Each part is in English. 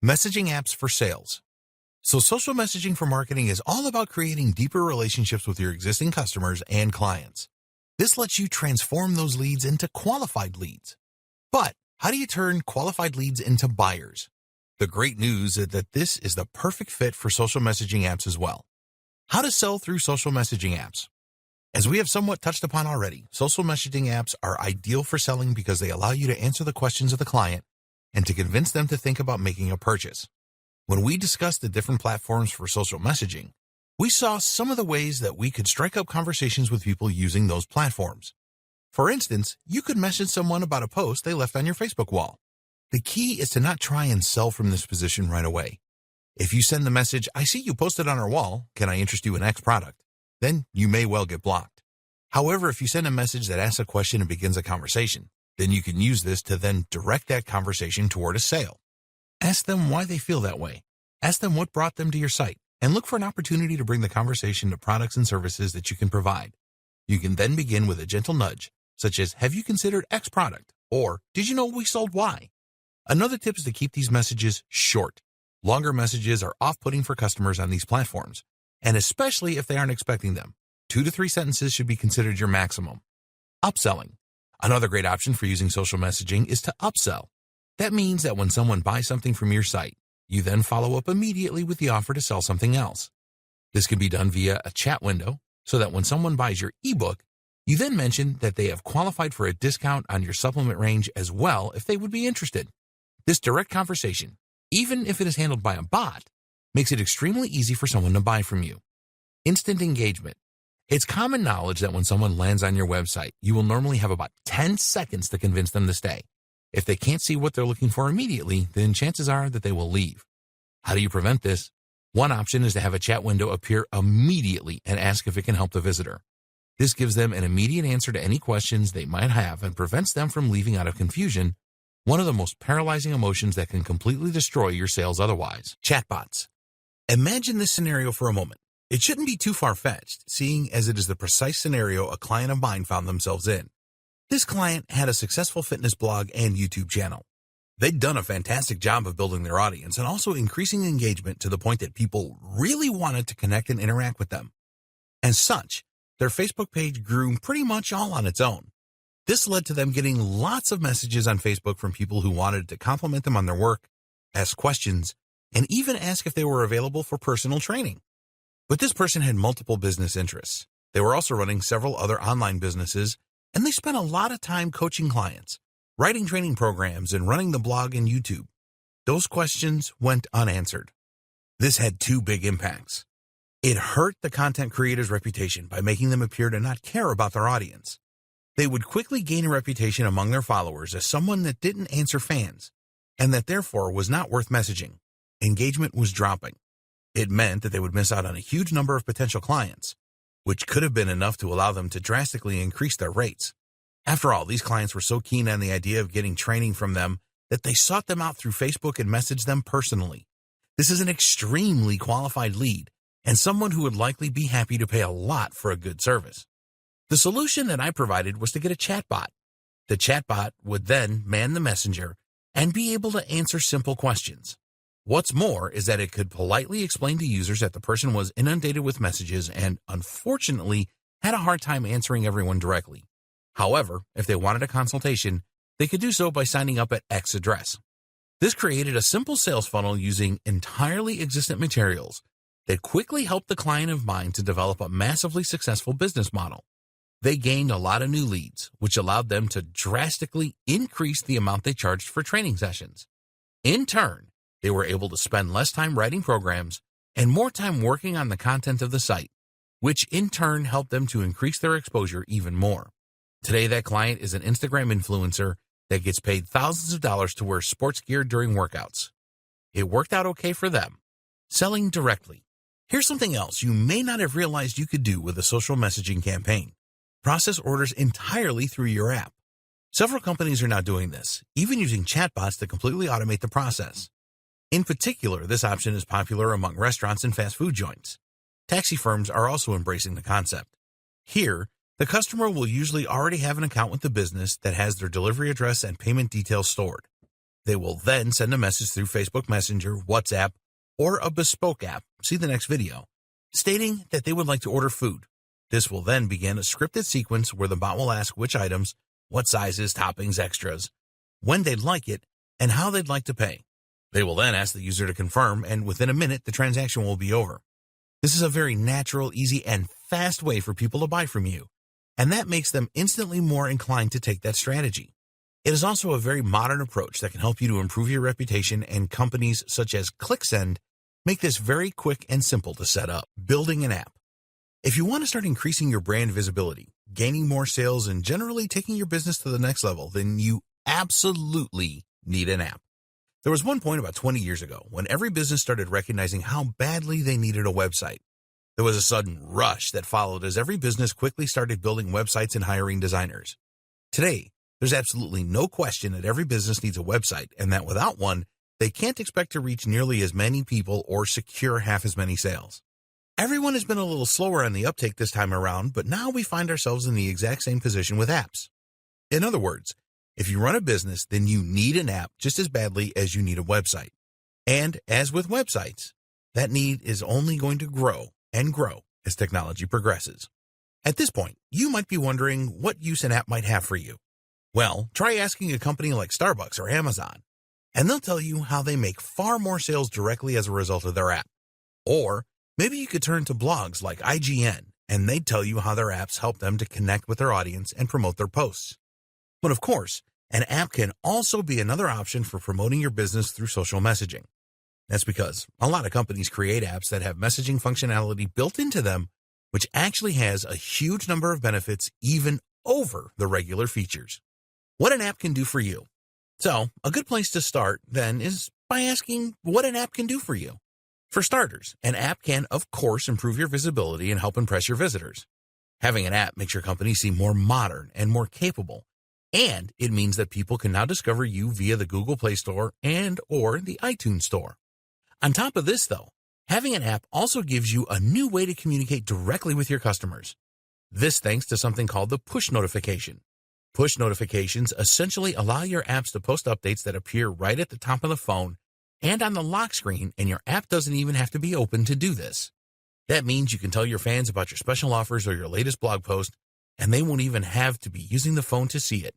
Messaging apps for sales. So social messaging for marketing is all about creating deeper relationships with your existing customers and clients. This lets you transform those leads into qualified leads. But how do you turn qualified leads into buyers? The great news is that this is the perfect fit for social messaging apps as well. How to sell through social messaging apps. As we have somewhat touched upon already, social messaging apps are ideal for selling because they allow you to answer the questions of the client and to convince them to think about making a purchase. When we discussed the different platforms for social messaging, we saw some of the ways that we could strike up conversations with people using those platforms. For instance, you could message someone about a post they left on your Facebook wall. The key is to not try and sell from this position right away. If you send the message, "I see you posted on our wall, can I interest you in X product?" then you may well get blocked. However, if you send a message that asks a question and begins a conversation, then you can use this to then direct that conversation toward a sale. Ask them why they feel that way. Ask them what brought them to your site, and look for an opportunity to bring the conversation to products and services that you can provide. You can then begin with a gentle nudge, such as, "Have you considered X product?" or "Did you know we sold Y?" Another tip is to keep these messages short. Longer messages are off-putting for customers on these platforms, and especially if they aren't expecting them. 2 to 3 sentences should be considered your maximum. Upselling. Another great option for using social messaging is to upsell. That means that when someone buys something from your site, you then follow up immediately with the offer to sell something else. This can be done via a chat window, so that when someone buys your ebook, you then mention that they have qualified for a discount on your supplement range as well if they would be interested. This direct conversation, even if it is handled by a bot, makes it extremely easy for someone to buy from you. Instant engagement. It's common knowledge that when someone lands on your website, you will normally have about 10 seconds to convince them to stay. If they can't see what they're looking for immediately, then chances are that they will leave. How do you prevent this? One option is to have a chat window appear immediately and ask if it can help the visitor. This gives them an immediate answer to any questions they might have and prevents them from leaving out of confusion, one of the most paralyzing emotions that can completely destroy your sales otherwise. Chatbots. Imagine this scenario for a moment. It shouldn't be too far-fetched, seeing as it is the precise scenario a client of mine found themselves in. This client had a successful fitness blog and YouTube channel. They'd done a fantastic job of building their audience and also increasing engagement to the point that people really wanted to connect and interact with them. As such, their Facebook page grew pretty much all on its own. This led to them getting lots of messages on Facebook from people who wanted to compliment them on their work, ask questions, and even ask if they were available for personal training. But this person had multiple business interests. They were also running several other online businesses, and they spent a lot of time coaching clients, writing training programs, and running the blog and YouTube. Those questions went unanswered. This had 2 big impacts. It hurt the content creator's reputation by making them appear to not care about their audience. They would quickly gain a reputation among their followers as someone that didn't answer fans, and that therefore was not worth messaging. Engagement was dropping. It meant that they would miss out on a huge number of potential clients, which could have been enough to allow them to drastically increase their rates. After all, these clients were so keen on the idea of getting training from them that they sought them out through Facebook and messaged them personally. This is an extremely qualified lead and someone who would likely be happy to pay a lot for a good service. The solution that I provided was to get a chatbot. The chatbot would then man the messenger and be able to answer simple questions. What's more is that it could politely explain to users that the person was inundated with messages and, unfortunately, had a hard time answering everyone directly. However, if they wanted a consultation, they could do so by signing up at X address. This created a simple sales funnel using entirely existent materials that quickly helped the client of mine to develop a massively successful business model. They gained a lot of new leads, which allowed them to drastically increase the amount they charged for training sessions. In turn, they were able to spend less time writing programs and more time working on the content of the site, which in turn helped them to increase their exposure even more. Today, that client is an Instagram influencer that gets paid thousands of dollars to wear sports gear during workouts. It worked out okay for them. Selling directly. Here's something else you may not have realized you could do with a social messaging campaign. Process orders entirely through your app. Several companies are now doing this, even using chatbots to completely automate the process. In particular, this option is popular among restaurants and fast food joints. Taxi firms are also embracing the concept. Here, the customer will usually already have an account with the business that has their delivery address and payment details stored. They will then send a message through Facebook Messenger, WhatsApp, or a bespoke app, see the next video, stating that they would like to order food. This will then begin a scripted sequence where the bot will ask which items, what sizes, toppings, extras, when they'd like it, and how they'd like to pay. They will then ask the user to confirm, and within a minute, the transaction will be over. This is a very natural, easy, and fast way for people to buy from you, and that makes them instantly more inclined to take that strategy. It is also a very modern approach that can help you to improve your reputation, and companies such as ClickSend make this very quick and simple to set up. Building an app. If you want to start increasing your brand visibility, gaining more sales, and generally taking your business to the next level, then you absolutely need an app. There was one point about 20 years ago when every business started recognizing how badly they needed a website. There was a sudden rush that followed as every business quickly started building websites and hiring designers. Today, there's absolutely no question that every business needs a website, and that without one, they can't expect to reach nearly as many people or secure half as many sales. Everyone has been a little slower on the uptake this time around, but now we find ourselves in the exact same position with apps. In other words, if you run a business, then you need an app just as badly as you need a website. And as with websites, that need is only going to grow and grow as technology progresses. At this point, you might be wondering what use an app might have for you. Well, try asking a company like Starbucks or Amazon, and they'll tell you how they make far more sales directly as a result of their app. Or maybe you could turn to blogs like IGN, and they'd tell you how their apps help them to connect with their audience and promote their posts. But of course, an app can also be another option for promoting your business through social messaging. That's because a lot of companies create apps that have messaging functionality built into them, which actually has a huge number of benefits even over the regular features. What an app can do for you. So, a good place to start, then, is by asking what an app can do for you. For starters, an app can, of course, improve your visibility and help impress your visitors. Having an app makes your company seem more modern and more capable, and it means that people can now discover you via the Google Play Store and or the iTunes Store. On top of this, though, having an app also gives you a new way to communicate directly with your customers. This thanks to something called the push notification. Push notifications essentially allow your apps to post updates that appear right at the top of the phone and on the lock screen, and your app doesn't even have to be open to do this. That means you can tell your fans about your special offers or your latest blog post, and they won't even have to be using the phone to see it.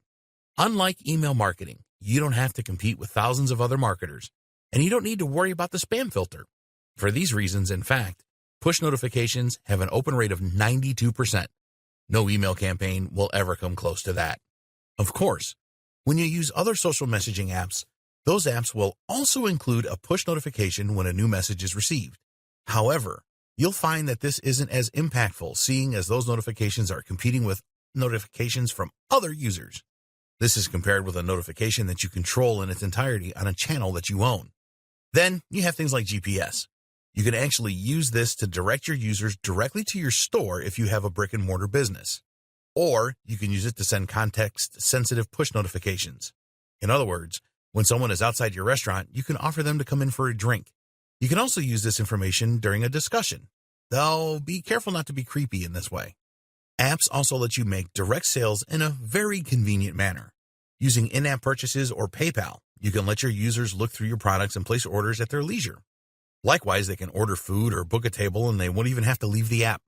Unlike email marketing, you don't have to compete with thousands of other marketers, and you don't need to worry about the spam filter. For these reasons, in fact, push notifications have an open rate of 92%. No email campaign will ever come close to that. Of course, when you use other social messaging apps, those apps will also include a push notification when a new message is received. However, you'll find that this isn't as impactful, seeing as those notifications are competing with notifications from other users. This is compared with a notification that you control in its entirety on a channel that you own. Then you have things like GPS. You can actually use this to direct your users directly to your store if you have a brick-and-mortar business. Or you can use it to send context-sensitive push notifications. In other words, when someone is outside your restaurant, you can offer them to come in for a drink. You can also use this information during a discussion, though be careful not to be creepy in this way. Apps also let you make direct sales in a very convenient manner. Using in-app purchases or PayPal, you can let your users look through your products and place orders at their leisure. Likewise, they can order food or book a table, and they won't even have to leave the app.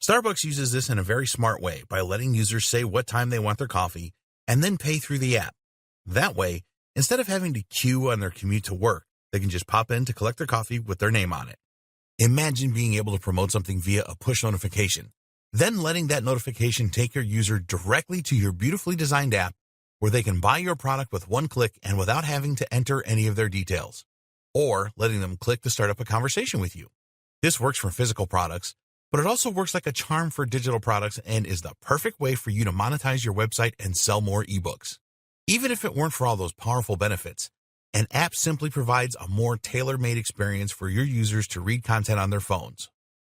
Starbucks uses this in a very smart way by letting users say what time they want their coffee and then pay through the app. That way, instead of having to queue on their commute to work, they can just pop in to collect their coffee with their name on it. Imagine being able to promote something via a push notification, then letting that notification take your user directly to your beautifully designed app where they can buy your product with one click and without having to enter any of their details, or letting them click to start up a conversation with you. This works for physical products, but it also works like a charm for digital products and is the perfect way for you to monetize your website and sell more ebooks. Even if it weren't for all those powerful benefits, an app simply provides a more tailor-made experience for your users to read content on their phones.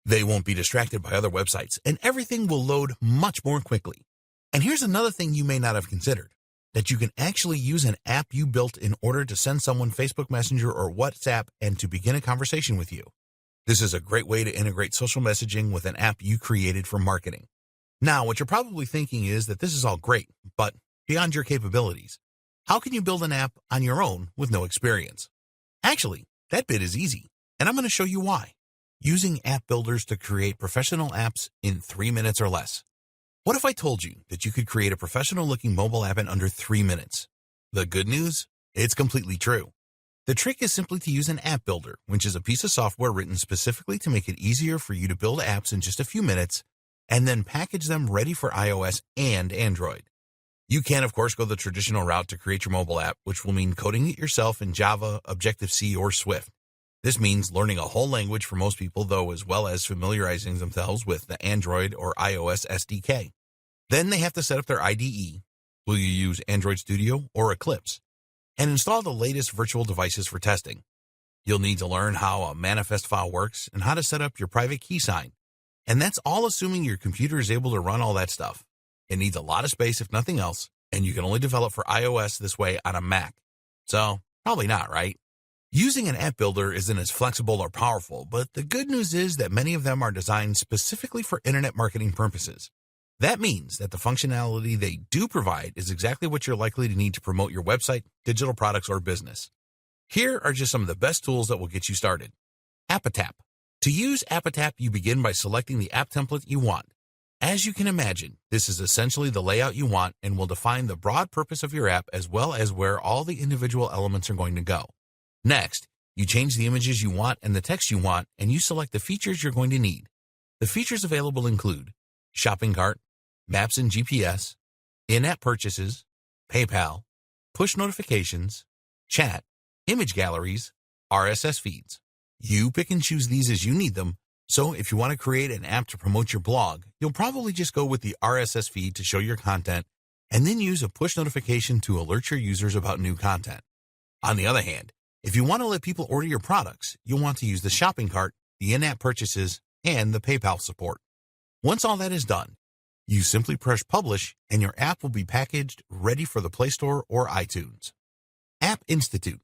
They won't be distracted by other websites, and everything will load much more quickly. And here's another thing you may not have considered, that you can actually use an app you built in order to send someone Facebook Messenger or WhatsApp and to begin a conversation with you. This is a great way to integrate social messaging with an app you created for marketing. Now, what you're probably thinking is that this is all great, but beyond your capabilities. How can you build an app on your own with no experience? Actually, that bit is easy, and I'm going to show you why. Using app builders to create professional apps in 3 minutes or less. What if I told you that you could create a professional-looking mobile app in under 3 minutes? The good news? It's completely true. The trick is simply to use an app builder, which is a piece of software written specifically to make it easier for you to build apps in just a few minutes and then package them ready for iOS and Android. You can, of course, go the traditional route to create your mobile app, which will mean coding it yourself in Java, Objective-C, or Swift. This means learning a whole language for most people, though, as well as familiarizing themselves with the Android or iOS SDK. Then they have to set up their IDE. Will you use Android Studio or Eclipse? And install the latest virtual devices for testing. You'll need to learn how a manifest file works and how to set up your private key sign. And that's all assuming your computer is able to run all that stuff. It needs a lot of space if nothing else, and you can only develop for iOS this way on a Mac. So, probably not, right? Using an app builder isn't as flexible or powerful, but the good news is that many of them are designed specifically for internet marketing purposes. That means that the functionality they do provide is exactly what you're likely to need to promote your website, digital products, or business. Here are just some of the best tools that will get you started. Appatap. To use Appatap, you begin by selecting the app template you want. As you can imagine, this is essentially the layout you want and will define the broad purpose of your app as well as where all the individual elements are going to go. Next, you change the images you want and the text you want, and you select the features you're going to need. The features available include shopping cart, maps and GPS, in-app purchases, PayPal, push notifications, chat, image galleries, RSS feeds. You pick and choose these as you need them, so if you want to create an app to promote your blog, you'll probably just go with the RSS feed to show your content, and then use a push notification to alert your users about new content. On the other hand, if you want to let people order your products, you'll want to use the shopping cart, the in-app purchases, and the PayPal support. Once all that is done, you simply press publish, and your app will be packaged, ready for the Play Store or iTunes. App Institute.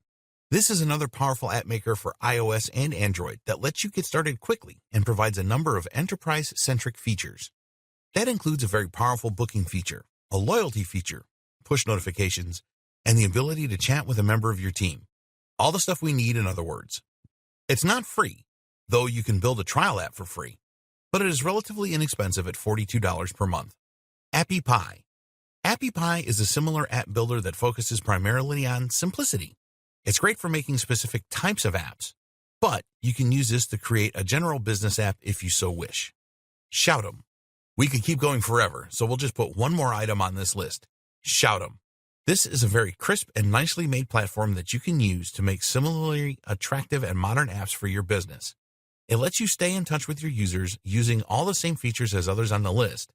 This is another powerful app maker for iOS and Android that lets you get started quickly and provides a number of enterprise-centric features. That includes a very powerful booking feature, a loyalty feature, push notifications, and the ability to chat with a member of your team. All the stuff we need, in other words. It's not free, though you can build a trial app for free, but it is relatively inexpensive at $42 per month. AppyPie. AppyPie is a similar app builder that focuses primarily on simplicity. It's great for making specific types of apps, but you can use this to create a general business app if you so wish. Shoutem. We could keep going forever, so we'll just put one more item on this list. Shoutem. This is a very crisp and nicely made platform that you can use to make similarly attractive and modern apps for your business. It lets you stay in touch with your users using all the same features as others on the list,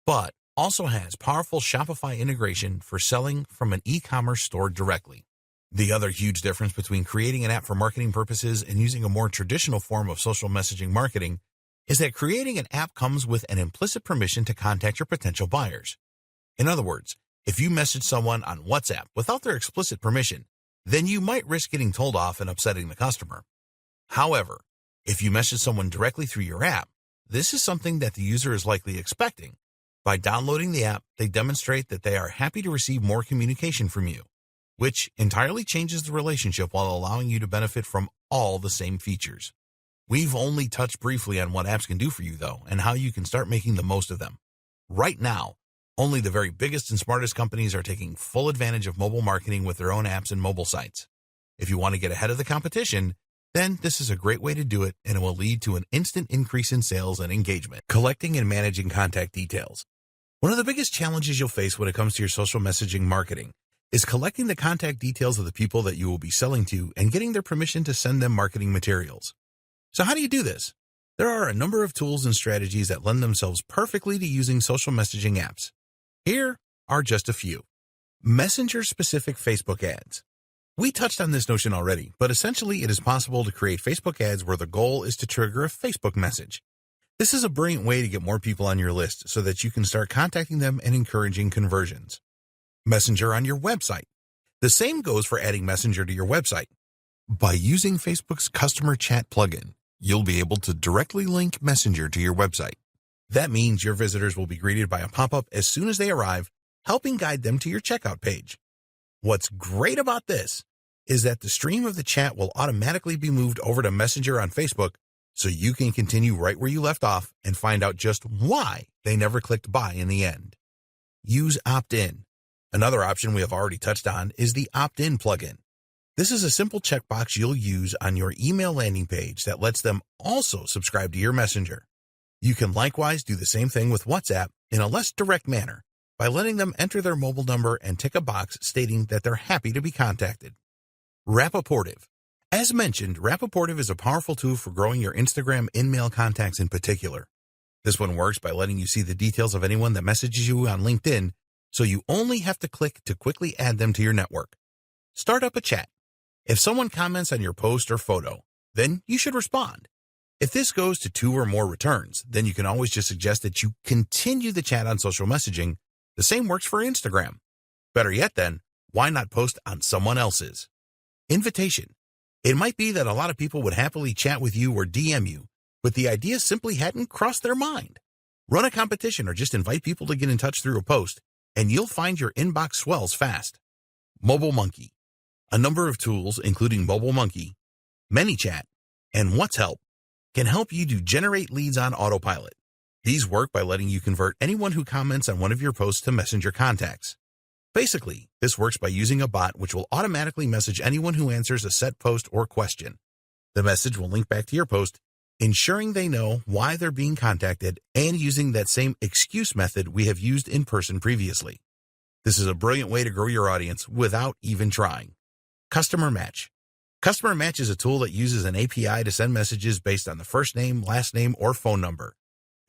but also has powerful Shopify integration for selling from an e-commerce store directly. The other huge difference between creating an app for marketing purposes and using a more traditional form of social messaging marketing is that creating an app comes with an implicit permission to contact your potential buyers. In other words, if you message someone on WhatsApp without their explicit permission, then you might risk getting told off and upsetting the customer. However, if you message someone directly through your app, this is something that the user is likely expecting. By downloading the app, they demonstrate that they are happy to receive more communication from you, which entirely changes the relationship while allowing you to benefit from all the same features. We've only touched briefly on what apps can do for you, though, and how you can start making the most of them. Right now, only the very biggest and smartest companies are taking full advantage of mobile marketing with their own apps and mobile sites. If you want to get ahead of the competition, then this is a great way to do it, and it will lead to an instant increase in sales and engagement. Collecting and managing contact details. One of the biggest challenges you'll face when it comes to your social messaging marketing is collecting the contact details of the people that you will be selling to and getting their permission to send them marketing materials. So how do you do this? There are a number of tools and strategies that lend themselves perfectly to using social messaging apps. Here are just a few. Messenger-specific Facebook ads. We touched on this notion already, but essentially it is possible to create Facebook ads where the goal is to trigger a Facebook message. This is a brilliant way to get more people on your list so that you can start contacting them and encouraging conversions. Messenger on your website. The same goes for adding Messenger to your website. By using Facebook's customer chat plugin, you'll be able to directly link Messenger to your website. That means your visitors will be greeted by a pop-up as soon as they arrive, helping guide them to your checkout page. What's great about this is that the stream of the chat will automatically be moved over to Messenger on Facebook, so you can continue right where you left off and find out just why they never clicked buy in the end. Use opt-in. Another option we have already touched on is the opt-in plugin. This is a simple checkbox you'll use on your email landing page that lets them also subscribe to your Messenger. You can likewise do the same thing with WhatsApp in a less direct manner by letting them enter their mobile number and tick a box stating that they're happy to be contacted. Rapportive. As mentioned, Rapportive is a powerful tool for growing your Instagram in-mail contacts in particular. This one works by letting you see the details of anyone that messages you on LinkedIn, so you only have to click to quickly add them to your network. Start up a chat. If someone comments on your post or photo, then you should respond. If this goes to 2 or more returns, then you can always just suggest that you continue the chat on social messaging. The same works for Instagram. Better yet then, why not post on someone else's? Invitation. It might be that a lot of people would happily chat with you or DM you, but the idea simply hadn't crossed their mind. Run a competition or just invite people to get in touch through a post, and you'll find your inbox swells fast. Mobile Monkey. A number of tools, including Mobile Monkey, ManyChat, and What's Help, can help you to generate leads on autopilot. These work by letting you convert anyone who comments on one of your posts to Messenger contacts. Basically, this works by using a bot which will automatically message anyone who answers a set post or question. The message will link back to your post, ensuring they know why they're being contacted and using that same excuse method we have used in person previously. This is a brilliant way to grow your audience without even trying. Customer Match. Customer Match is a tool that uses an API to send messages based on the first name, last name, or phone number.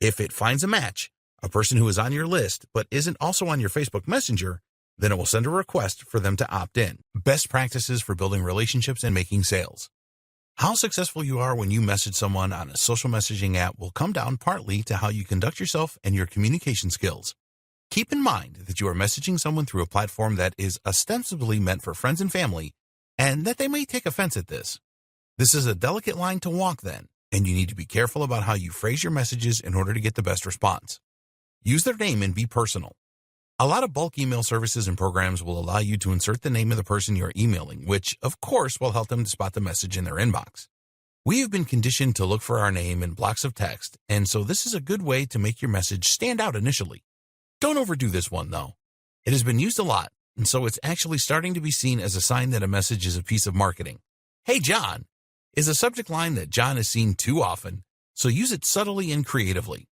If it finds a match, a person who is on your list but isn't also on your Facebook Messenger, then it will send a request for them to opt in. Best practices for building relationships and making sales. How successful you are when you message someone on a social messaging app will come down partly to how you conduct yourself and your communication skills. Keep in mind that you are messaging someone through a platform that is ostensibly meant for friends and family, and that they may take offense at this. This is a delicate line to walk then, and you need to be careful about how you phrase your messages in order to get the best response. Use their name and be personal. A lot of bulk email services and programs will allow you to insert the name of the person you're emailing, which, of course, will help them to spot the message in their inbox. We have been conditioned to look for our name in blocks of text, and so this is a good way to make your message stand out initially. Don't overdo this one, though. It has been used a lot, and so it's actually starting to be seen as a sign that a message is a piece of marketing. Hey, John, is a subject line that John is seen too often, so use it subtly and creatively.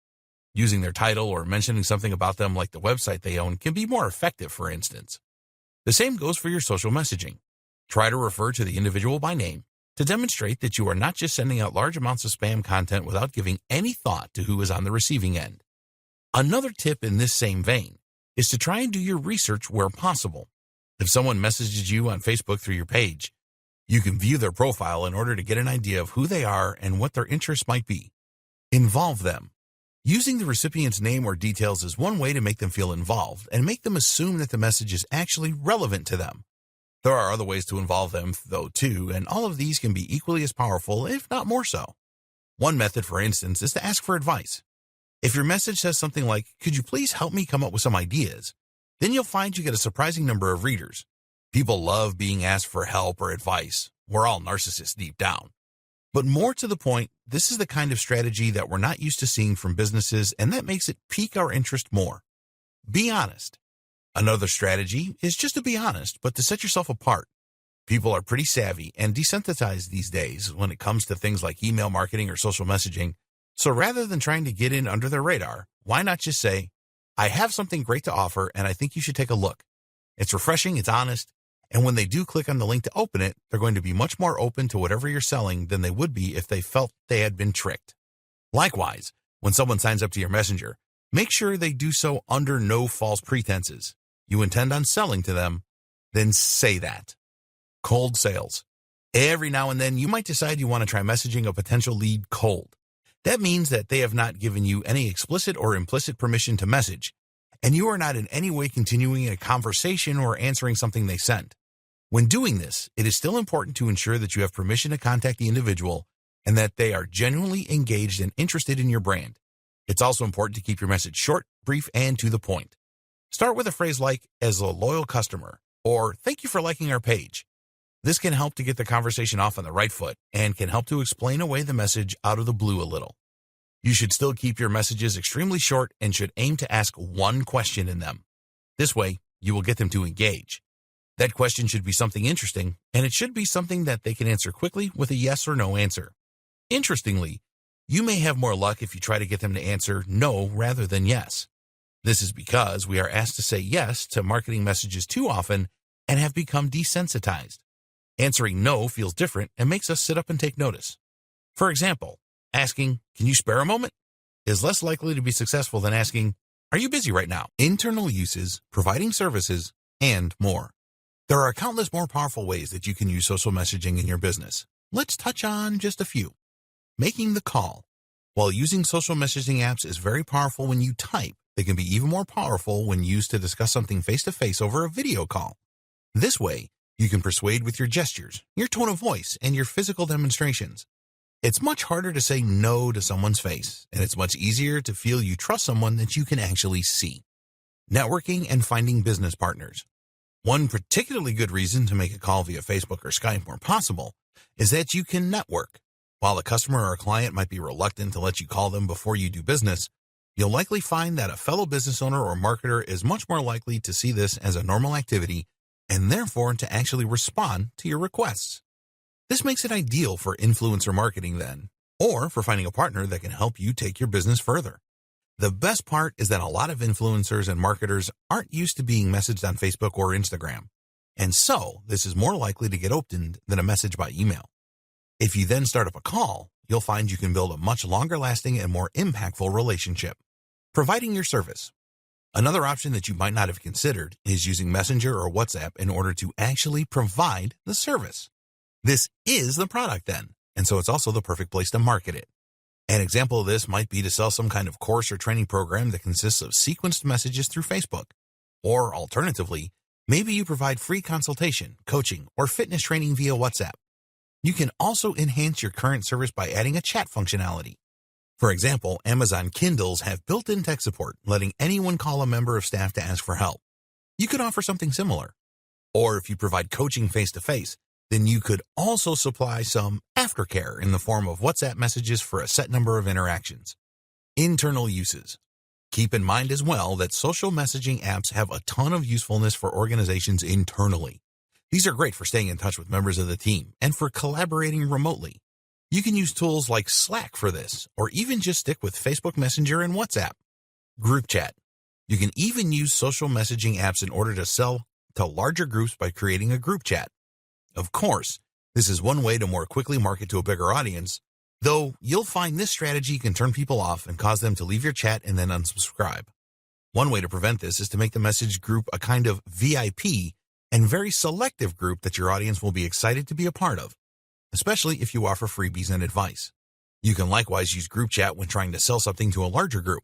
Using their title or mentioning something about them like the website they own can be more effective, for instance. The same goes for your social messaging. Try to refer to the individual by name to demonstrate that you are not just sending out large amounts of spam content without giving any thought to who is on the receiving end. Another tip in this same vein is to try and do your research where possible. If someone messages you on Facebook through your page, you can view their profile in order to get an idea of who they are and what their interests might be. Involve them. Using the recipient's name or details is one way to make them feel involved and make them assume that the message is actually relevant to them. There are other ways to involve them, though, too, and all of these can be equally as powerful, if not more so. One method, for instance, is to ask for advice. If your message says something like, "Could you please help me come up with some ideas?" then you'll find you get a surprising number of readers. People love being asked for help or advice. We're all narcissists deep down. But more to the point, this is the kind of strategy that we're not used to seeing from businesses, and that makes it pique our interest more. Be honest. Another strategy is just to be honest, but to set yourself apart. People are pretty savvy and desensitized these days when it comes to things like email marketing or social messaging. So rather than trying to get in under their radar, why not just say, "I have something great to offer and I think you should take a look." It's refreshing, it's honest, and when they do click on the link to open it, they're going to be much more open to whatever you're selling than they would be if they felt they had been tricked. Likewise, when someone signs up to your messenger, make sure they do so under no false pretenses. You intend on selling to them, then say that. Cold sales. Every now and then, you might decide you want to try messaging a potential lead cold. That means that they have not given you any explicit or implicit permission to message, and you are not in any way continuing a conversation or answering something they sent. When doing this, it is still important to ensure that you have permission to contact the individual and that they are genuinely engaged and interested in your brand. It's also important to keep your message short, brief, and to the point. Start with a phrase like, "As a loyal customer," or "Thank you for liking our page." This can help to get the conversation off on the right foot and can help to explain away the message out of the blue a little. You should still keep your messages extremely short and should aim to ask one question in them. This way, you will get them to engage. That question should be something interesting, and it should be something that they can answer quickly with a yes or no answer. Interestingly, you may have more luck if you try to get them to answer no rather than yes. This is because we are asked to say yes to marketing messages too often and have become desensitized. Answering no feels different and makes us sit up and take notice. For example, asking, "Can you spare a moment?" is less likely to be successful than asking, "Are you busy right now?" Internal uses, providing services, and more. There are countless more powerful ways that you can use social messaging in your business. Let's touch on just a few. Making the call. While using social messaging apps is very powerful when you type, they can be even more powerful when used to discuss something face-to-face over a video call. This way, you can persuade with your gestures, your tone of voice, and your physical demonstrations. It's much harder to say no to someone's face, and it's much easier to feel you trust someone that you can actually see. Networking and finding business partners. One particularly good reason to make a call via Facebook or Skype more possible is that you can network. While a customer or a client might be reluctant to let you call them before you do business, you'll likely find that a fellow business owner or marketer is much more likely to see this as a normal activity and therefore to actually respond to your requests. This makes it ideal for influencer marketing then, or for finding a partner that can help you take your business further. The best part is that a lot of influencers and marketers aren't used to being messaged on Facebook or Instagram, and so this is more likely to get opened than a message by email. If you then start up a call, you'll find you can build a much longer-lasting and more impactful relationship. Providing your service. Another option that you might not have considered is using Messenger or WhatsApp in order to actually provide the service. This is the product then, and so it's also the perfect place to market it. An example of this might be to sell some kind of course or training program that consists of sequenced messages through Facebook. Or alternatively, maybe you provide free consultation, coaching, or fitness training via WhatsApp. You can also enhance your current service by adding a chat functionality. For example, Amazon Kindles have built-in tech support, letting anyone call a member of staff to ask for help. You could offer something similar. Or if you provide coaching face-to-face, then you could also supply some aftercare in the form of WhatsApp messages for a set number of interactions. Internal uses. Keep in mind as well that social messaging apps have a ton of usefulness for organizations internally. These are great for staying in touch with members of the team and for collaborating remotely. You can use tools like Slack for this, or even just stick with Facebook Messenger and WhatsApp. Group chat. You can even use social messaging apps in order to sell to larger groups by creating a group chat. Of course, this is one way to more quickly market to a bigger audience, though you'll find this strategy can turn people off and cause them to leave your chat and then unsubscribe. One way to prevent this is to make the message group a kind of VIP and very selective group that your audience will be excited to be a part of, especially if you offer freebies and advice. You can likewise use group chat when trying to sell something to a larger group.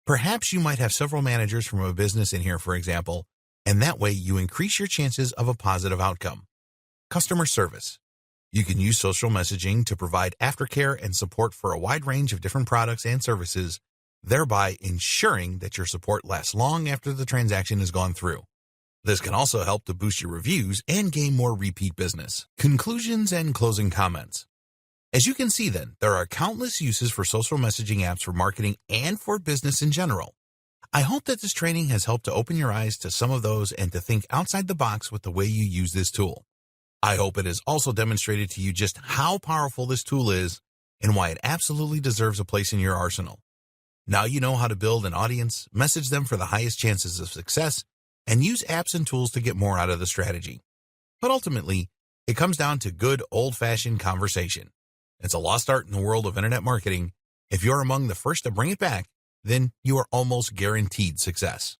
Perhaps you might have several managers from a business in here, for example, and that way you increase your chances of a positive outcome. Customer service. You can use social messaging to provide aftercare and support for a wide range of different products and services, thereby ensuring that your support lasts long after the transaction has gone through. This can also help to boost your reviews and gain more repeat business. Conclusions and closing comments. As you can see then, there are countless uses for social messaging apps for marketing and for business in general. I hope that this training has helped to open your eyes to some of those and to think outside the box with the way you use this tool. I hope it has also demonstrated to you just how powerful this tool is and why it absolutely deserves a place in your arsenal. Now you know how to build an audience, message them for the highest chances of success, and use apps and tools to get more out of the strategy. But ultimately, it comes down to good old-fashioned conversation. It's a lost art in the world of internet marketing. If you're among the first to bring it back, then you are almost guaranteed success.